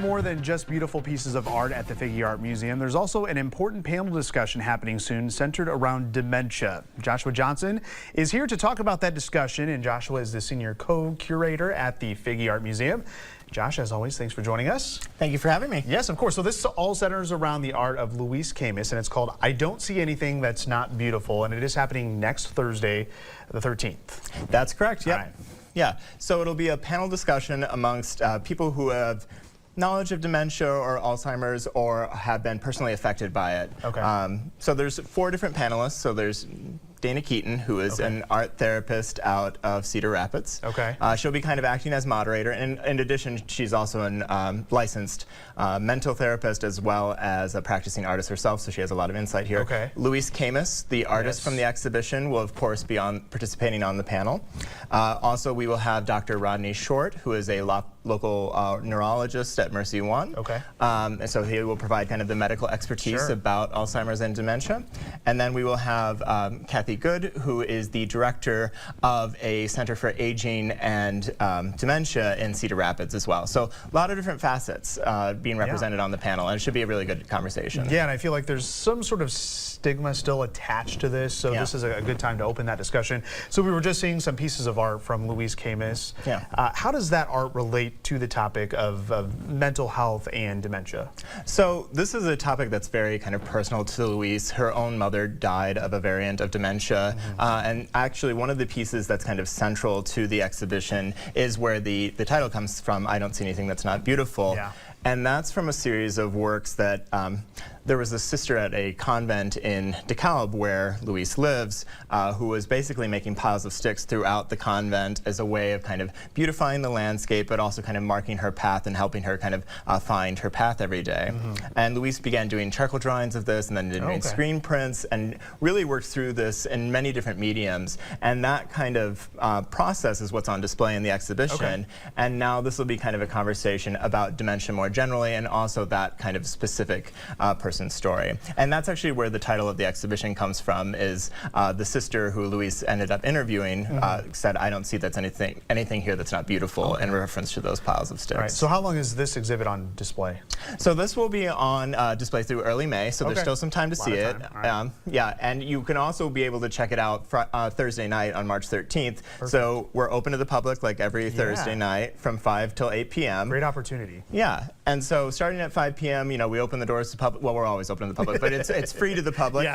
more than just beautiful pieces of art at the Figge Art Museum. There's also an important panel discussion happening soon centered around dementia. Joshua Johnson is here to talk about that discussion, and Joshua is the senior co-curator at the Figge Art Museum. Josh, as always, thanks for joining us. Thank you for having me. Yes, of course. So this all centers around the art of Louise Camus, and it's called I Don't See Anything That's Not Beautiful, and it is happening next Thursday, the 13th. That's correct, yep. All right. Yeah, so it'll be a panel discussion amongst people who have knowledge of dementia or Alzheimer's or have been personally affected by it. Okay. So there's 4 different panelists. So there's Dana Keaton, who is an art therapist out of Cedar Rapids. Okay. She'll be kind of acting as moderator, and in addition, she's also a licensed mental therapist as well as a practicing artist herself, so she has a lot of insight here. Okay. Louise Camus, the artist from the exhibition, will of course be participating on the panel. Also, we will have Dr. Rodney Short, who is a local neurologist at Mercy One. Okay. And so he will provide kind of the medical expertise about Alzheimer's and dementia. And then we will have Kathy Good, who is the director of a Center for Aging and Dementia in Cedar Rapids as well. So a lot of different facets being represented on the panel, and it should be a really good conversation. Yeah, and I feel like there's some sort of stigma still attached to this, so this is a good time to open that discussion. So we were just seeing some pieces of art from Louise Camus. Yeah. How does that art relate to the topic of mental health and dementia? So this is a topic that's very kind of personal to Louise. Her own mother died of a variant of dementia, and actually one of the pieces that's kind of central to the exhibition is where the title comes from, I Don't See Anything That's Not Beautiful. Yeah. And that's from a series of works that there was a sister at a convent in DeKalb where Louise lives who was basically making piles of sticks throughout the convent as a way of kind of beautifying the landscape, but also kind of marking her path and helping her kind of find her path every day. And Louise began doing charcoal drawings of this and then doing screen prints and really worked through this in many different mediums. And that kind of process is what's on display in the exhibition. And now this will be kind of a conversation about dementia more generally, and also that kind of specific person's story. And that's actually where the title of the exhibition comes from, is the sister who Louise ended up interviewing said, I don't see that's anything here that's not beautiful, in reference to those piles of sticks. All right, so how long is this exhibit on display? So this will be on display through early May, so there's still some time to see it. Yeah, and you can also be able to check it out Thursday night on March 13th. Perfect. So we're open to the public like every Thursday night from 5 till 8 p.m. Great opportunity. Yeah, and so starting at 5 p.m., you know, we open the doors to public. Well, we're always open to the public, but it's free to the public.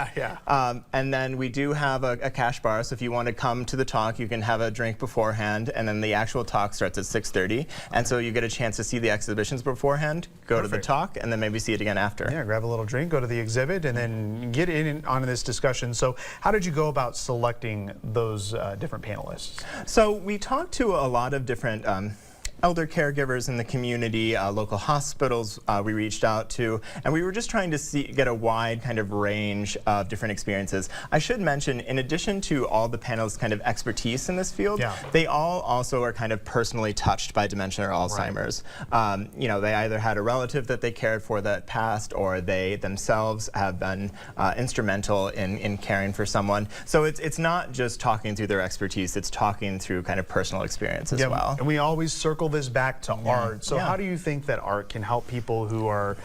And then we do have a cash bar, so if you want to come to the talk, you can have a drink beforehand, and then the actual talk starts at 6:30. And so you get a chance to see the exhibitions beforehand, go to the talk, and then maybe see it again after. Yeah, grab a little drink, go to the exhibit, and then get in on this discussion. So how did you go about selecting those different panelists? So we talked to a lot of different elder caregivers in the community, local hospitals we reached out to, and we were just trying to get a wide kind of range of different experiences. I should mention, in addition to all the panelists' kind of expertise in this field, they all also are kind of personally touched by dementia or Alzheimer's. You know, they either had a relative that they cared for that passed, or they themselves have been instrumental in caring for someone. So it's not just talking through their expertise, it's talking through kind of personal experience as well. And we always circle this back to art. So how do you think that art can help people who are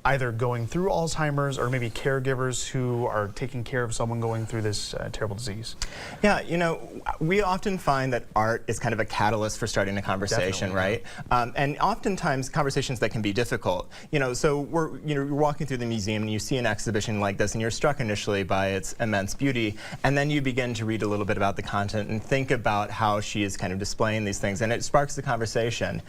either going through Alzheimer's or maybe caregivers who are taking care of someone going through this terrible disease? Yeah, you know, we often find that art is kind of a catalyst for starting a conversation, right? And oftentimes conversations that can be difficult. You know, so you're walking through the museum and you see an exhibition like this and you're struck initially by its immense beauty, and then you begin to read a little bit about the content and think about how she is kind of displaying these things, and it sparks the conversation.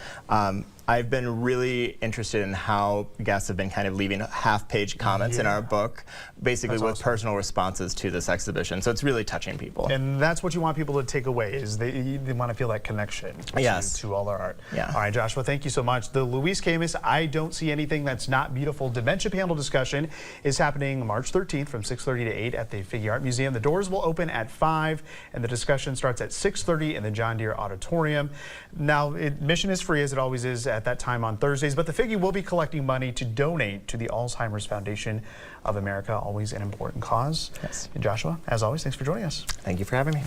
I've been really interested in how guests have been kind of leaving half-page comments in our book, basically with personal responses to this exhibition. So it's really touching people. And that's what you want people to take away, is they want to feel that connection to all our art. All right, Joshua, thank you so much. The Louise Camus I Don't See Anything That's Not Beautiful Dementia panel discussion is happening March 13th from 6:30 to 8 at the Figge Art Museum. The doors will open at 5, and the discussion starts at 6:30 in the John Deere Auditorium. Now, admission is free, as it always is at that time on Thursdays, but the Figge will be collecting money to donate to the Alzheimer's Foundation of America, always an important cause. Yes. And Joshua, as always, thanks for joining us. Thank you for having me.